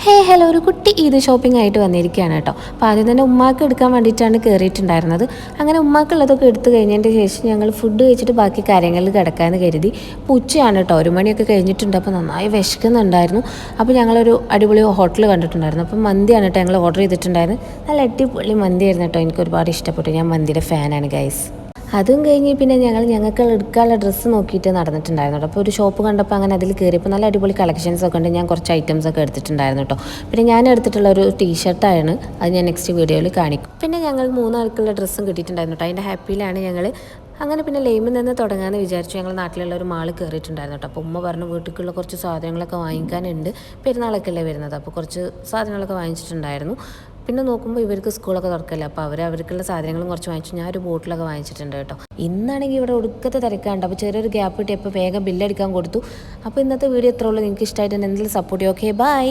Hello ഒരു കുട്ടി Eid shopping ആയിട്ട് വന്നിരിക്കുകയാണ് കേട്ടോ. അപ്പോൾ ആദ്യം തന്നെ ഉമ്മാക്ക് എടുക്കാൻ വേണ്ടിയിട്ടാണ് കയറിയിട്ടുണ്ടായിരുന്നത്. അങ്ങനെ ഉമ്മാക്കുള്ളതൊക്കെ എടുത്തു കഴിഞ്ഞതിൻ്റെ ശേഷം ഞങ്ങൾ ഫുഡ് കഴിച്ചിട്ട് ബാക്കി കാര്യങ്ങളിൽ കിടക്കാമെന്ന് കരുതി. ഇപ്പോൾ ഉച്ചയാണ് കേട്ടോ, 1 മണിയൊക്കെ കഴിഞ്ഞിട്ടുണ്ട്. അപ്പോൾ നന്നായി വിശക്കുന്നുണ്ടായിരുന്നു. അപ്പോൾ ഞങ്ങളൊരു അടിപൊളി ഹോട്ടൽ കണ്ടിട്ടുണ്ടായിരുന്നു. അപ്പോൾ മന്തിയാണ് കേട്ടോ ഞങ്ങൾ ഓർഡർ ചെയ്തിട്ടുണ്ടായിരുന്നത്. നല്ല അടിപൊളി മന്തിയായിരുന്നു കേട്ടോ, എനിക്ക് ഒരുപാട് ഇഷ്ടപ്പെട്ടു. ഞാൻ മന്തിയുടെ ഫാനാണ് ഗൈസ്. അതും കഴിഞ്ഞ് പിന്നെ ഞങ്ങൾക്ക് എടുക്കാനുള്ള ഡ്രസ്സ് നോക്കിയിട്ട് നടന്നിട്ടുണ്ടായിരുന്നു കേട്ടോ. അപ്പോൾ ഒരു ഷോപ്പ് കണ്ടപ്പോൾ അങ്ങനെ അതിൽ കയറിയപ്പോൾ നല്ല അടിപൊളി കളക്ഷൻസ് ഒക്കെ ഉണ്ട്. ഞാൻ കുറച്ച് ഐറ്റംസ് ഒക്കെ എടുത്തിട്ടുണ്ടായിരുന്നു കേട്ടോ. പിന്നെ ഞാൻ എടുത്തിട്ടുള്ള ഒരു ടീഷർട്ടാണ്, അത് ഞാൻ നെക്സ്റ്റ് വീഡിയോയിൽ കാണിക്കും. പിന്നെ ഞങ്ങൾ 3 ആൾക്കുള്ള ഡ്രസ്സും കിട്ടിയിട്ടുണ്ടായിരുന്നു കേട്ടോ. അതിൻ്റെ ഹാപ്പിയിലാണ് ഞങ്ങൾ. അങ്ങനെ പിന്നെ ലെയിമിൽ നിന്ന് തുടങ്ങാമെന്ന് വിചാരിച്ചു. ഞങ്ങൾ നാട്ടിലുള്ള ഒരു മാൾ കയറിയിട്ടുണ്ടായിരുന്നു കേട്ടോ. അപ്പോൾ ഉമ്മ പറഞ്ഞു വീട്ടിലേക്കുള്ള കുറച്ച് സാധനങ്ങളൊക്കെ വാങ്ങിക്കാനുണ്ട്, പെരുന്നാളൊക്കെ അല്ലേ വരുന്നത്. അപ്പോൾ കുറച്ച് സാധനങ്ങളൊക്കെ വാങ്ങിച്ചിട്ടുണ്ടായിരുന്നു. പിന്നെ നോക്കുമ്പോൾ ഇവർക്ക് സ്കൂളൊക്കെ തുറക്കല്ലേ, അപ്പോൾ അവർക്കുള്ള സാധനങ്ങളും കുറച്ച് വാങ്ങിച്ചു. ഞാൻ ഒരു ബോട്ടിലൊക്കെ വാങ്ങിച്ചിട്ടുണ്ട് കേട്ടോ. ഇന്നാണെങ്കിൽ ഇവിടെ ഒടുക്കത്തെ തിരക്കാണ്ട്. അപ്പോൾ ചെറിയൊരു ഗ്യാപ്പ് കിട്ടിയപ്പോൾ വേഗം ബില്ലടിക്കാൻ കൊടുത്തു. അപ്പോൾ ഇന്നത്തെ വീഡിയോ എത്ര ഉള്ളൂ, നിങ്ങൾക്ക് ഇഷ്ടമായിട്ട് എന്തെങ്കിലും സപ്പോർട്ട് ചെയ്യും. Okay, by.